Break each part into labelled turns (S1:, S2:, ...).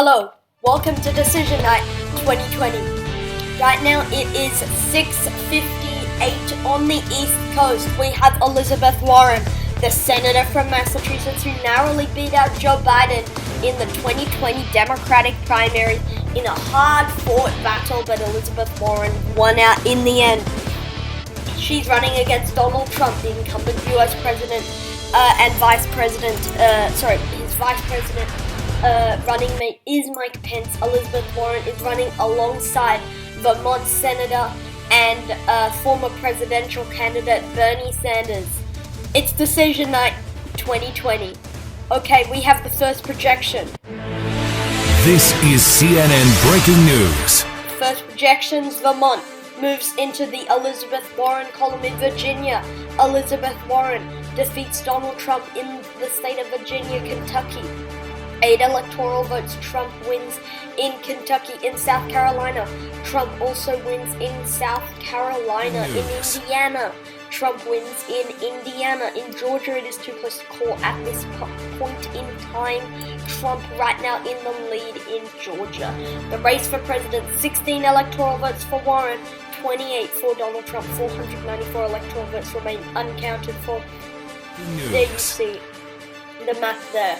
S1: Hello, welcome to Decision Night 2020. Right now it is 6:58 on the East Coast. We have Elizabeth Warren, the senator from Massachusetts who narrowly beat out Joe Biden in the 2020 Democratic primary in a hard-fought battle, but Elizabeth Warren won out in the end. She's running against Donald Trump, the incumbent U.S. president and vice president, his vice president. Running mate is Mike Pence. Elizabeth Warren is running alongside Vermont Senator and former presidential candidate Bernie Sanders. It's Decision Night 2020. Okay, we have the first projection.
S2: This is CNN Breaking News.
S1: First projections, Vermont moves into the Elizabeth Warren column in Virginia. Elizabeth Warren defeats Donald Trump in the state of Virginia, Kentucky. 8 electoral votes, Trump wins in Kentucky. In South Carolina, Trump also wins in South Carolina. In Indiana, Trump wins in Indiana. In Georgia, it is too close to call at this point in time. Trump right now in the lead in Georgia. The race for president, 16 electoral votes for Warren, 28 for Donald Trump, 494 electoral votes remain uncounted for. There you see the map there.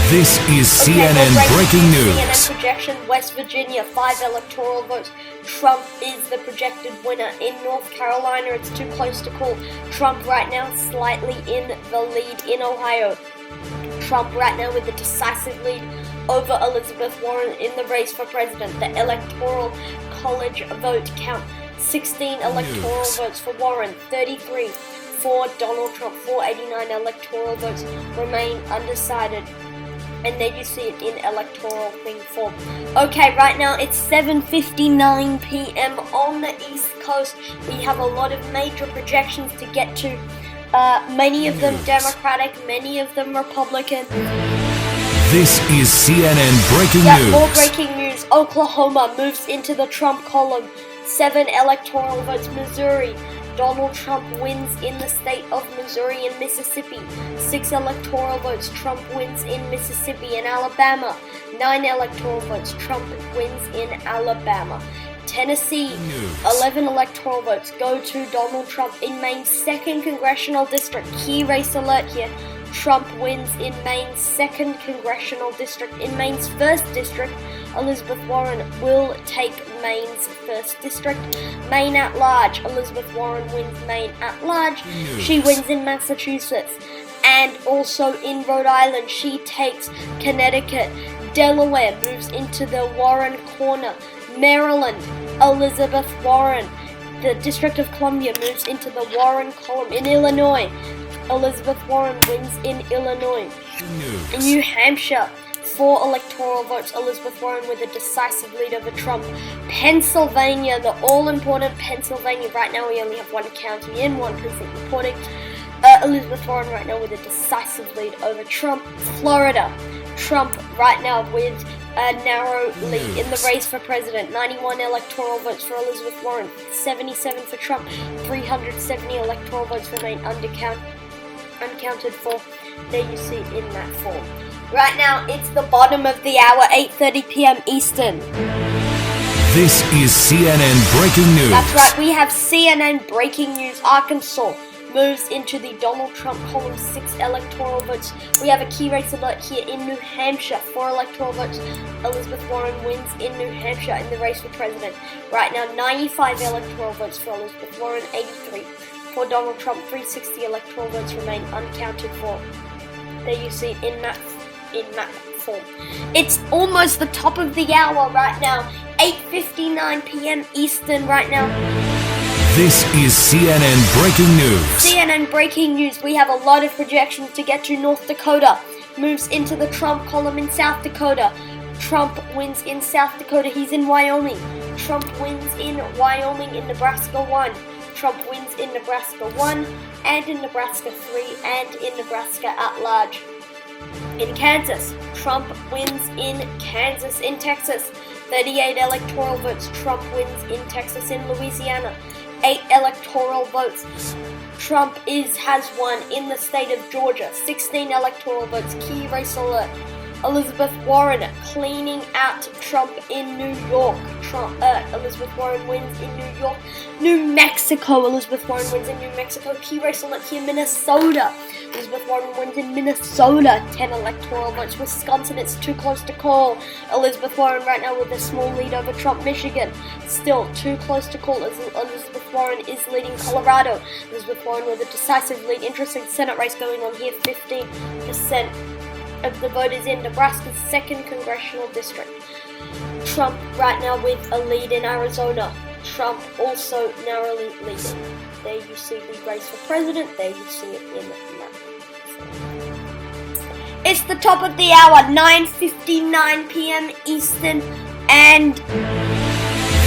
S2: This is CNN Breaking News.
S1: CNN projection, West Virginia, 5 electoral votes. Trump is the projected winner. In North Carolina, it's too close to call. Trump right now slightly in the lead. In Ohio, Trump right now with a decisive lead over Elizabeth Warren in the race for president. The Electoral College vote count, 16 electoral votes for Warren, 33 for Donald Trump, 489 electoral votes remain undecided. And there you see it in electoral thing form. Okay, right now it's 7:59 p.m. on the East Coast. We have a lot of major projections to get to. Many of them Democratic, many of them Republican.
S2: This is CNN Breaking News.
S1: More breaking news. Oklahoma moves into the Trump column. 7 electoral votes. Missouri, Donald Trump wins in the state of Missouri and Mississippi. 6 electoral votes, Trump wins in Mississippi and Alabama. 9 electoral votes, Trump wins in Alabama. Tennessee, 11 electoral votes go to Donald Trump in Maine's 2nd congressional district. Key race alert here. Trump wins in Maine's 2nd congressional district. In Maine's 1st district, Elizabeth Warren will take Maine's 1st district. Maine at large, Elizabeth Warren wins Maine at large. She wins in Massachusetts and also in Rhode Island. She takes Connecticut. Delaware moves into the Warren corner. Maryland, Elizabeth Warren. The District of Columbia moves into the Warren column. In Illinois, Elizabeth Warren wins in Illinois. In New Hampshire, 4 electoral votes, Elizabeth Warren with a decisive lead over Trump. Pennsylvania, the all-important Pennsylvania. Right now we only have 1 county in, 1 precinct reporting. Elizabeth Warren right now with a decisive lead over Trump. Florida, Trump right now with a narrow lead in the race for president. 91 electoral votes for Elizabeth Warren, 77 for Trump. 370 electoral votes remain uncounted for. There you see in that form. Right now, it's the bottom of the hour, 8:30 p.m. Eastern.
S2: This is CNN Breaking News.
S1: That's right, we have CNN Breaking News. Arkansas moves into the Donald Trump column, 6 electoral votes. We have a key race alert here in New Hampshire, 4 electoral votes. Elizabeth Warren wins in New Hampshire in the race for president. Right now, 95 electoral votes for Elizabeth Warren, 83 for Donald Trump. 360 electoral votes remain uncounted for. There you see in that form. It's almost the top of the hour right now, 8:59 p.m. Eastern right now.
S2: This is CNN Breaking News.
S1: CNN Breaking News. We have a lot of projections to get to. North Dakota moves into the Trump column. In South Dakota, Trump wins in South Dakota. He's in Wyoming. Trump wins in Wyoming. In Nebraska 1. Trump wins in Nebraska 1 and in Nebraska 3 and in Nebraska at large. In Kansas, Trump wins in Kansas. In Texas, 38 electoral votes. Trump wins in Texas. In Louisiana, 8 electoral votes. Trump has won in the state of Georgia. 16 electoral votes. Key race alert. Elizabeth Warren cleaning out Trump in New York. Elizabeth Warren wins in New York. New Mexico. Elizabeth Warren wins in New Mexico. Key race elect here, Minnesota. Elizabeth Warren wins in Minnesota. 10 electoral votes. Wisconsin, it's too close to call. Elizabeth Warren right now with a small lead over Trump. Michigan, still too close to call as Elizabeth Warren is leading Colorado. Elizabeth Warren with a decisive lead. Interesting Senate race going on here. 15% of the vote is in Nebraska's 2nd congressional district. Trump right now with a lead in Arizona. Trump also narrowly leading. There you see the race for president. There you see it in the map. It's the top of the hour, 9:59 p.m. Eastern, and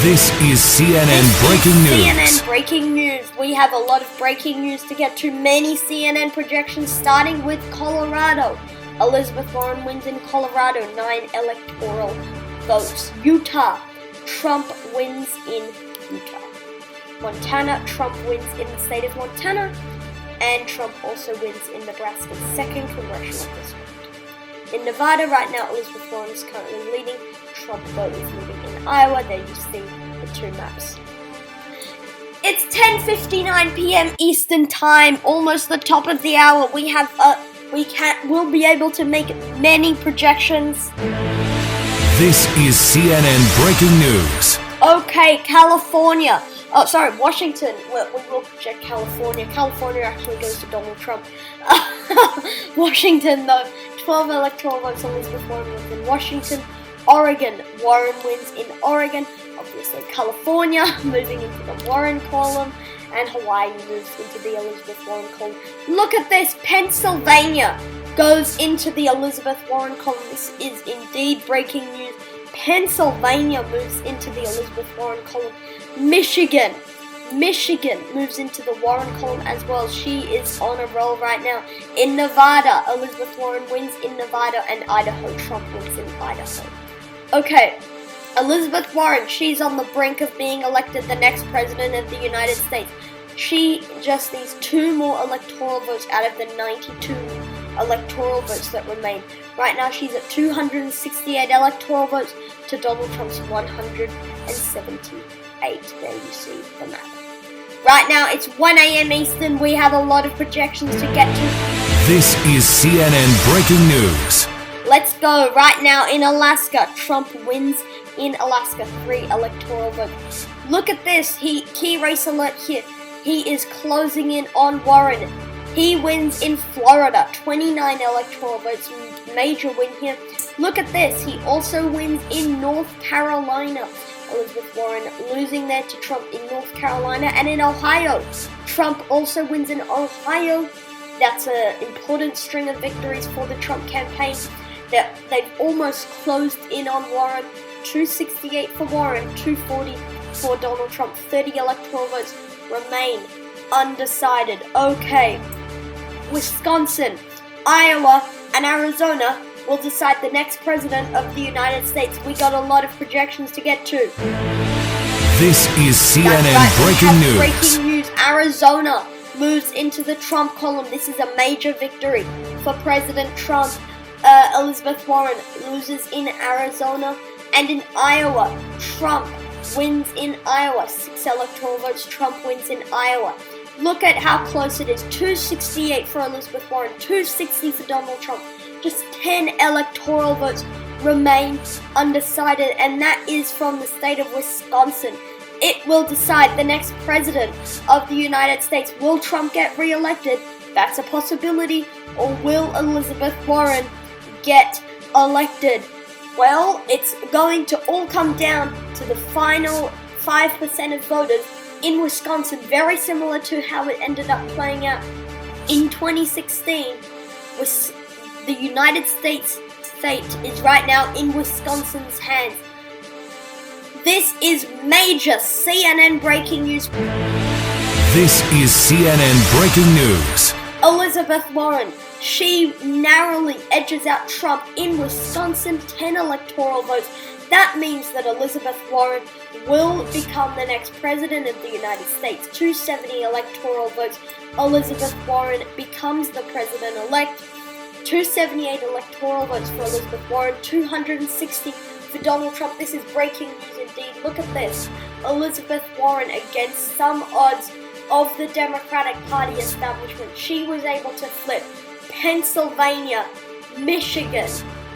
S2: this is CNN Breaking News.
S1: CNN Breaking News. We have a lot of breaking news to get to. Many CNN projections, starting with Colorado. Elizabeth Warren wins in Colorado, 9 electoral votes. Utah, Trump wins in Utah. Montana, Trump wins in the state of Montana, and Trump also wins in Nebraska's 2nd congressional district. In Nevada, right now, Elizabeth Warren is currently leading. Trump, though, is leading in Iowa. There you see the two maps. It's 10:59 p.m. Eastern Time, almost the top of the hour. We'll be able to make many projections.
S2: This is CNN Breaking News.
S1: Okay, California. Washington. We will project California. California actually goes to Donald Trump. Washington, though, 12 electoral votes. Elizabeth Warren wins in Washington. Oregon, Warren wins in Oregon. Obviously, California moving into the Warren column, and Hawaii moves into the Elizabeth Warren column. Look at this, Pennsylvania goes into the Elizabeth Warren column. This is indeed breaking news. Pennsylvania moves into the Elizabeth Warren column. Michigan moves into the Warren column as well. She is on a roll right now. In Nevada, Elizabeth Warren wins in Nevada, and Idaho, Trump wins in Idaho. Okay, Elizabeth Warren, she's on the brink of being elected the next president of the United States. She just needs 2 more electoral votes out of the 92 electoral votes that remain. Right now, she's at 268 electoral votes to Donald Trump's 178. There you see the map. Right now, it's 1 a.m. Eastern. We have a lot of projections to get to.
S2: This is CNN Breaking News.
S1: Let's go. Right now in Alaska, Trump wins in Alaska, 3 electoral votes. Look at this. Key race alert here. He is closing in on Warren. He wins in Florida, 29 electoral votes. Major win here. Look at this. He also wins in North Carolina. Elizabeth Warren losing there to Trump in North Carolina. And in Ohio, Trump also wins in Ohio. That's an important string of victories for the Trump campaign. They've almost closed in on Warren. 268 for Warren, 240 for Donald Trump. 30 electoral votes remain undecided. Okay, Wisconsin, Iowa, and Arizona will decide the next president of the United States. We got a lot of projections to get to.
S2: This is CNN Breaking News.
S1: Breaking news. Arizona moves into the Trump column. This is a major victory for President Trump. Elizabeth Warren loses in Arizona, and in Iowa, Trump wins in Iowa. 6 electoral votes, Trump wins in Iowa. Look at how close it is. 268 for Elizabeth Warren, 260 for Donald Trump. Just 10 electoral votes remain undecided, and that is from the state of Wisconsin. It will decide the next president of the United States. Will Trump get reelected? That's a possibility. Or will Elizabeth Warren get elected? Well, it's going to all come down to the final 5% of voters in Wisconsin, very similar to how it ended up playing out in 2016. The United States fate is right now in Wisconsin's hands. This is major CNN breaking news.
S2: This is CNN Breaking News.
S1: Elizabeth Warren, she narrowly edges out Trump in Wisconsin, 10 electoral votes. That means that Elizabeth Warren will become the next president of the United States. 270 electoral votes. Elizabeth Warren becomes the president-elect. 278 electoral votes for Elizabeth Warren, 260 for Donald Trump. This is breaking news indeed. Look at this. Elizabeth Warren against some odds of the Democratic Party establishment. She was able to flip Pennsylvania, Michigan,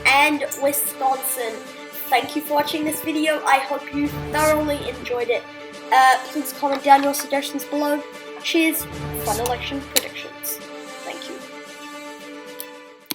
S1: and Wisconsin. Thank you for watching this video. I hope you thoroughly enjoyed it. Please comment down your suggestions below. Cheers. Fun election prediction.